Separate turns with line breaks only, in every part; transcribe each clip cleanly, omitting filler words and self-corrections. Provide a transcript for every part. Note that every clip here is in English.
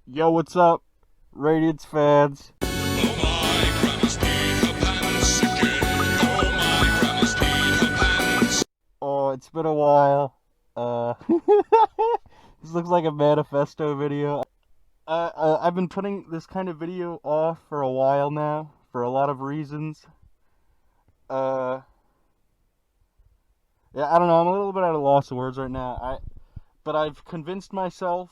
Yo, what's up, Radiance fans? Oh, it's been a while. This looks like a manifesto video. I've been putting this kind of video off for a while now, for a lot of reasons. Uh, yeah, I don't know. I'm a little bit at a loss of words right now. But I've convinced myself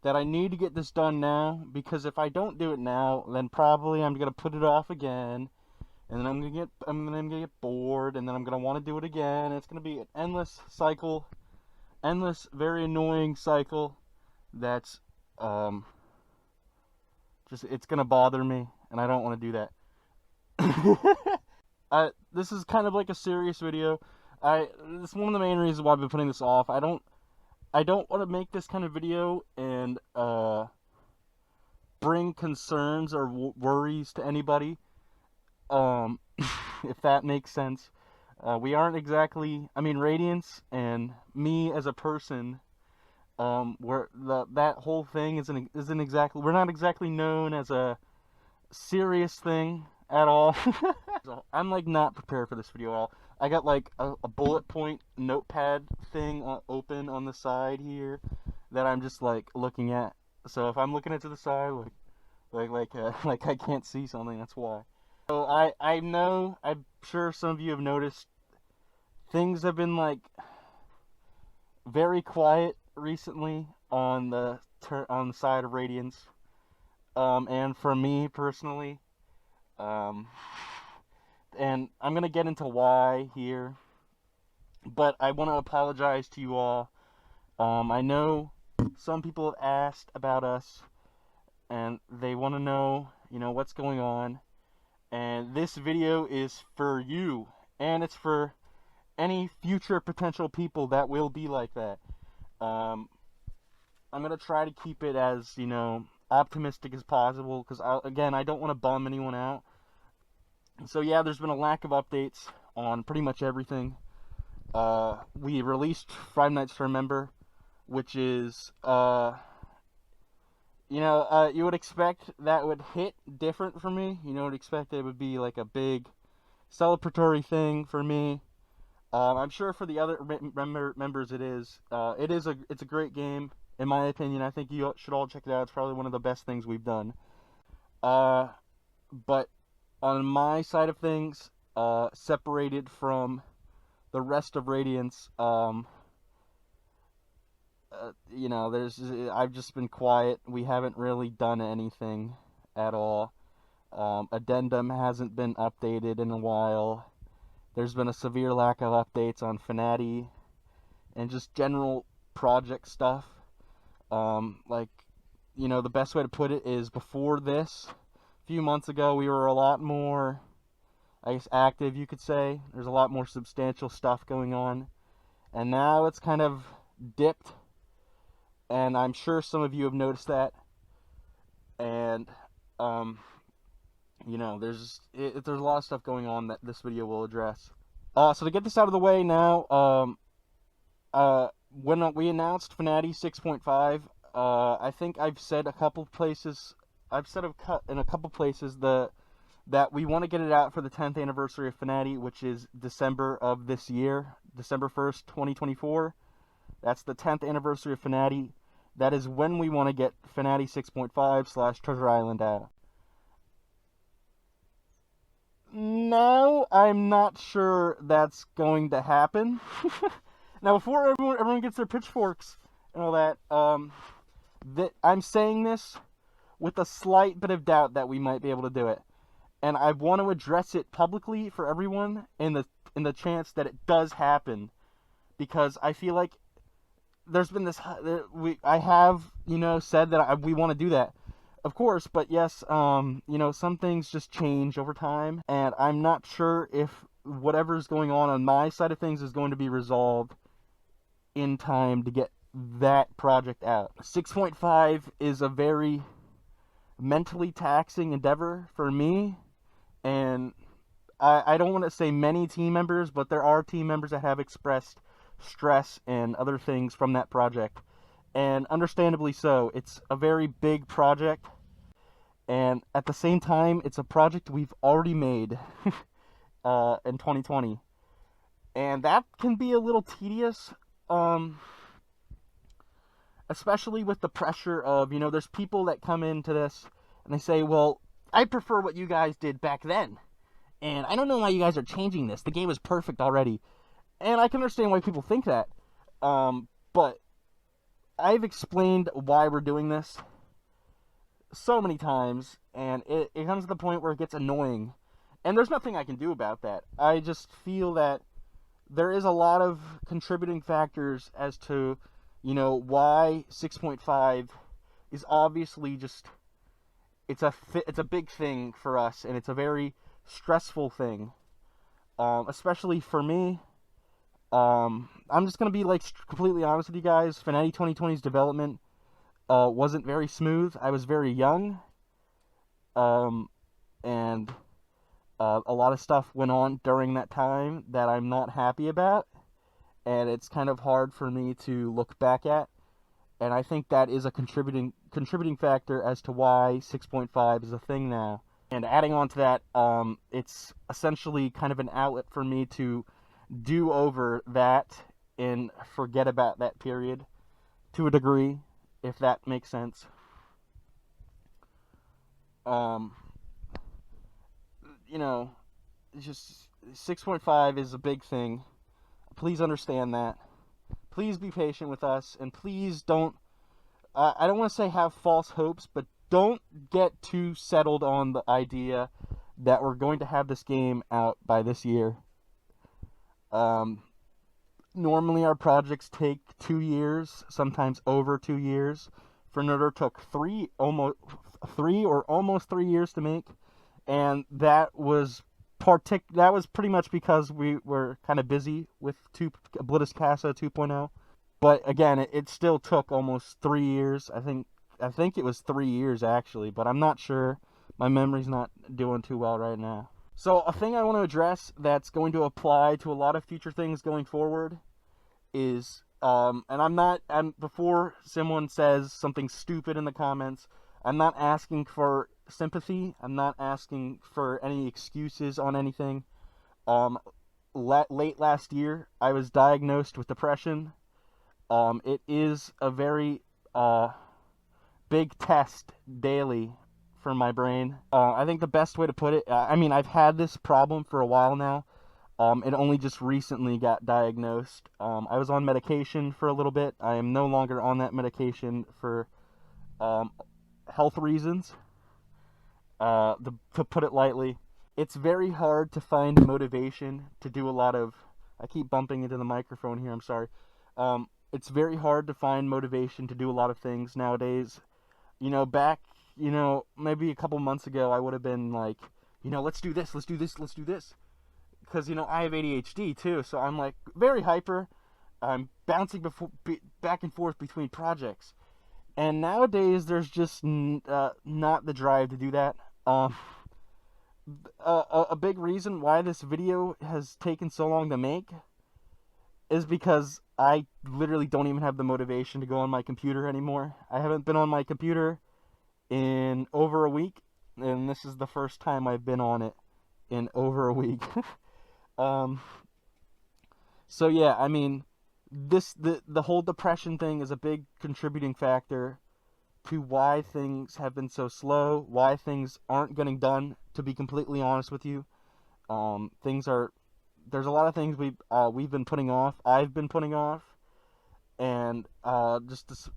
that I need to get this done now because if I don't do it now, then probably I'm gonna put it off again, and then I'm gonna get bored, and then I'm gonna want to do it again. It's gonna be an endless cycle, endless, very annoying cycle. That's um, just it's gonna bother me, and I don't want to do that. This is kind of like a serious video. This is one of the main reasons why I've been putting this off. I don't want to make this kind of video and bring concerns or worries to anybody. If that makes sense. We aren't exactly. I mean, Radiance and me as a person. That whole thing isn't exactly. We're not exactly known as a serious thing at all. So I'm like not prepared for this video at all. I got like a bullet point notepad thing open on the side here that I'm just like looking at. So if I'm looking it to the side, like I can't see something, that's why. So I know, I'm sure some of you have noticed things have been like very quiet recently on the side of Radiance. And for me personally, um, and I'm gonna get into why here, but I want to apologize to you all. I know some people have asked about us, and they want to know, what's going on. And this video is for you, and it's for any future potential people that will be like that. Um, I'm gonna try to keep it as optimistic as possible because I don't want to bum anyone out. So yeah, there's been a lack of updates on pretty much everything. We released Five Nights to Remember, which is you would expect that would hit different for me. You would expect it would be like a big celebratory thing for me. I'm sure for the other members it is. It's a great game in my opinion. I think you should all check it out. It's probably one of the best things we've done. Uh, but on my side of things, separated from the rest of Radiance, there's I've just been quiet. We haven't really done anything at all. Addendum hasn't been updated in a while. There's been a severe lack of updates on Fnati and just general project stuff. The best way to put it is before this, a few months ago, we were a lot more, I guess, active, you could say. There's a lot more substantial stuff going on. And now it's kind of dipped. And I'm sure some of you have noticed that. And, there's a lot of stuff going on that this video will address. So to get this out of the way now, when we announced Fnati 6.5, I think I've said in a couple places that we want to get it out for the 10th anniversary of Fnati, which is December of this year, December 1st, 2024. That's the 10th anniversary of Fnati. That is when we want to get Fnati 6.5 / Treasure Island out. No, I'm not sure that's going to happen. Now, before everyone gets their pitchforks and all that, I'm saying this with a slight bit of doubt that we might be able to do it, and I want to address it publicly for everyone in the chance that it does happen, because I feel like there's been this. I have said that we want to do that, of course, but yes, some things just change over time, and I'm not sure if whatever's going on my side of things is going to be resolved in time to get that project out. 6.5 is a very mentally taxing endeavor for me, and I don't want to say many team members, but there are team members that have expressed stress and other things from that project, and understandably so. It's a very big project, and at the same time, it's a project we've already made in 2020, and that can be a little tedious, um, especially with the pressure of, there's people that come into this and they say, well, I prefer what you guys did back then, and I don't know why you guys are changing this. The game is perfect already, and I can understand why people think that, but I've explained why we're doing this so many times, and it comes to the point where it gets annoying. And there's nothing I can do about that. I just feel that there is a lot of contributing factors as to, why 6.5 is obviously just, it's a big thing for us, and it's a very stressful thing, especially for me. I'm just gonna be like completely honest with you guys. Fnati 2020's development wasn't very smooth. I was very young, and a lot of stuff went on during that time that I'm not happy about, and it's kind of hard for me to look back at. And I think that is a contributing factor as to why 6.5 is a thing now. And adding on to that, it's essentially kind of an outlet for me to do over that and forget about that period to a degree, if that makes sense. Just 6.5 is a big thing. Please understand that. Please be patient with us, and please don't, I don't want to say have false hopes, but don't get too settled on the idea that we're going to have this game out by this year. Normally our projects take 2 years, sometimes over 2 years. Fnati took almost three years to make, and that was pretty much because we were kind of busy with Oblitus Casa 2.0. But again, it still took almost 3 years. I think it was 3 years actually, but I'm not sure. My memory's not doing too well right now. So a thing I want to address that's going to apply to a lot of future things going forward is, and before someone says something stupid in the comments, I'm not asking for sympathy. I'm not asking for any excuses on anything. Late last year, I was diagnosed with depression. It is a very big test daily for my brain. I think the best way to put it, I've had this problem for a while now. It only just recently got diagnosed. I was on medication for a little bit. I am no longer on that medication for health reasons. To put it lightly, it's very hard to find motivation to do a lot of... I keep bumping into the microphone here, I'm sorry. It's very hard to find motivation to do a lot of things nowadays. Back, maybe a couple months ago, I would have been like, let's do this. Because, I have ADHD too, so I'm like very hyper. I'm bouncing back and forth between projects. And nowadays, there's just not the drive to do that. A big reason why this video has taken so long to make is because I literally don't even have the motivation to go on my computer anymore. I haven't been on my computer in over a week, and this is the first time I've been on it in over a week. So yeah, the whole depression thing is a big contributing factor to why things have been so slow, why things aren't getting done, to be completely honest with you. There's a lot of things we've been putting off, I've been putting off, and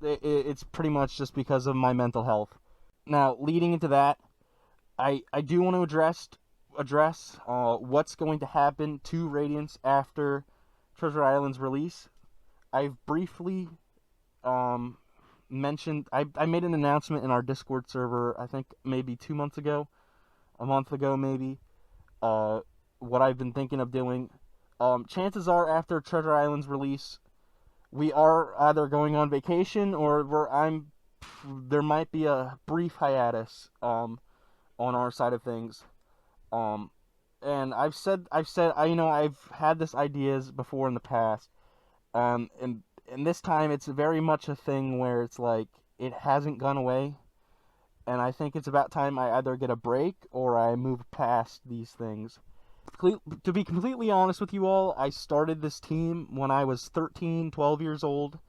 it's pretty much just because of my mental health. Now, leading into that, I do want to address what's going to happen to Radiance after Treasure Island's release. I've briefly mentioned, I made an announcement in our Discord server, I think maybe 2 months ago, a month ago maybe, what I've been thinking of doing. Chances are, after Treasure Island's release, we are either going on vacation or there might be a brief hiatus on our side of things. And I've had this ideas before in the past, and and this time it's very much a thing where it's like it hasn't gone away, and I think it's about time I either get a break or I move past these things. To be completely honest with you all, I started this team when I was 13, 12 years old.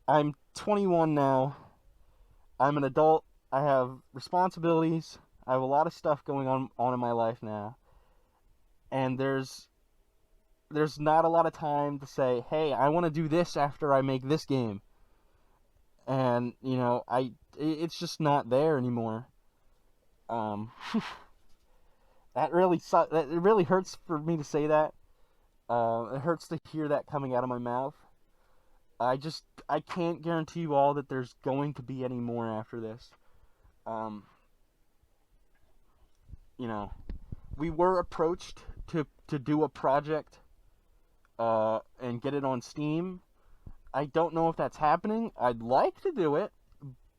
I'm 21 now. I'm an adult. I have responsibilities. I have a lot of stuff going on in my life now. And there's not a lot of time to say, hey, I want to do this after I make this game. And, you know, it's just not there anymore. That really it really hurts for me to say that. It hurts to hear that coming out of my mouth. I can't guarantee you all that there's going to be any more after this. You know, we were approached to do a project and get it on Steam. I don't know if that's happening. I'd like to do it,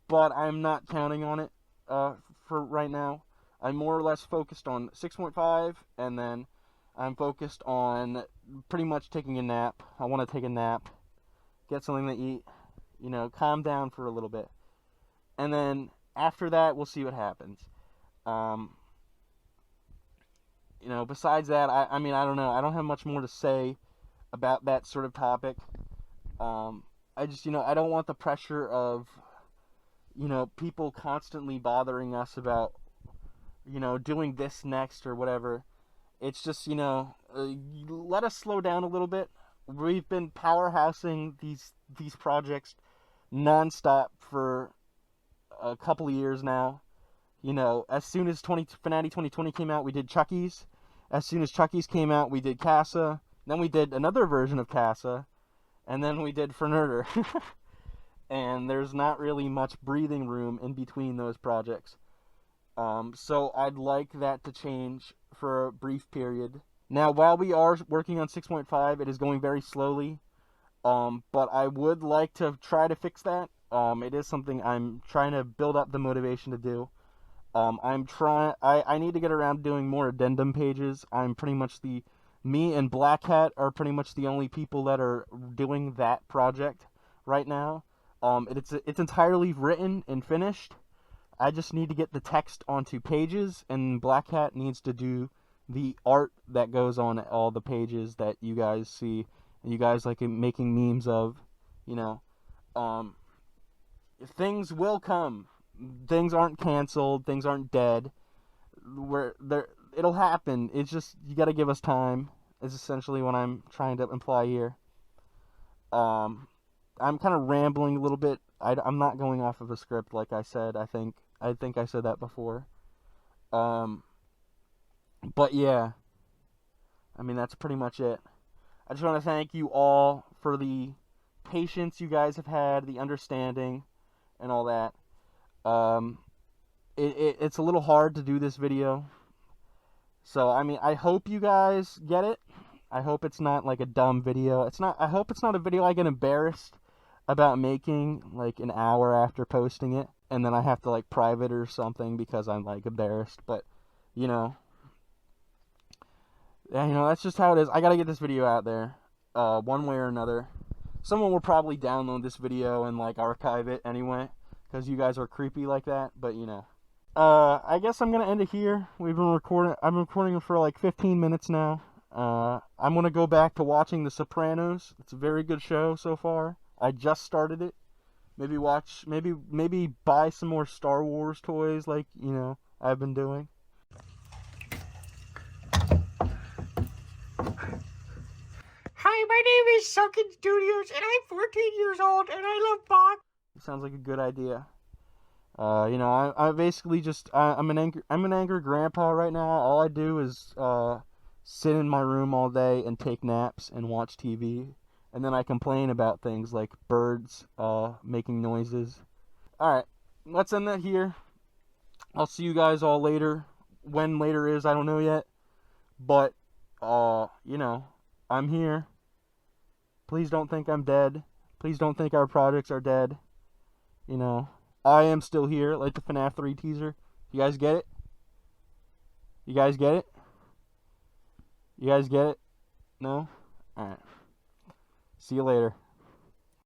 but I'm not counting on it for right now. I'm more or less focused on 6.5, and then I'm focused on pretty much taking a nap. I want to take a nap, get something to eat, you know, calm down for a little bit. And then after that, we'll see what happens. You know, besides that, I mean, I don't know. I don't have much more to say about that sort of topic. I just, you know, I don't want the pressure of, you know, people constantly bothering us about, you know, doing this next or whatever. It's just, you know, let us slow down a little bit. We've been powerhousing these projects nonstop for a couple of years now. You know, as soon as Fnati 2020 came out, we did Chucky's. As soon as Chucky's came out, we did Casa. Then we did another version of Casa. And then we did Fernerder. And there's not really much breathing room in between those projects. So I'd like that to change for a brief period. Now, while we are working on 6.5, it is going very slowly. But I would like to try to fix that. It is something I'm trying to build up the motivation to do. I need to get around doing more addendum pages. Me and Black Hat are pretty much the only people that are doing that project right now. It's entirely written and finished. I just need to get the text onto pages, and Black Hat needs to do the art that goes on all the pages that you guys see, and you guys like making memes of, you know. Things will come. Things aren't canceled. Things aren't dead. It'll happen. It's just, you gotta give us time, is essentially what I'm trying to imply here. I'm kind of rambling a little bit. I'm not going off of a script, like I said. I think I said that before. But yeah, I mean, that's pretty much it. I just want to thank you all for the patience you guys have had, the understanding, and all that. It's a little hard to do this video. So, I mean, I hope you guys get it. I hope it's not like a dumb video. I hope it's not a video I get embarrassed about making like an hour after posting it, and then I have to like private or something because I'm like embarrassed. But, you know, that's just how it is. I gotta get this video out there, one way or another. Someone will probably download this video and like archive it anyway, because you guys are creepy like that. But, you know, I guess I'm gonna end it here. I've been recording for like 15 minutes now. I'm gonna go back to watching The Sopranos. It's a very good show so far. I just started it. Maybe buy some more Star Wars toys, like, you know, I've been doing.
Hi, my name is Sunken Studios, and I'm 14 years old, and I love box.
Sounds like a good idea. You know, I basically just I'm an angry grandpa right now. All I do is sit in my room all day and take naps and watch TV, and then I complain about things like birds making noises. All right, let's end that here. I'll see you guys all later. When later is, I don't know yet, but you know, I'm here. Please don't think I'm dead. Please don't think our projects are dead. You know, I am still here, like the FNAF 3 teaser. You guys get it? You guys get it? You guys get it? No? Alright. See you later.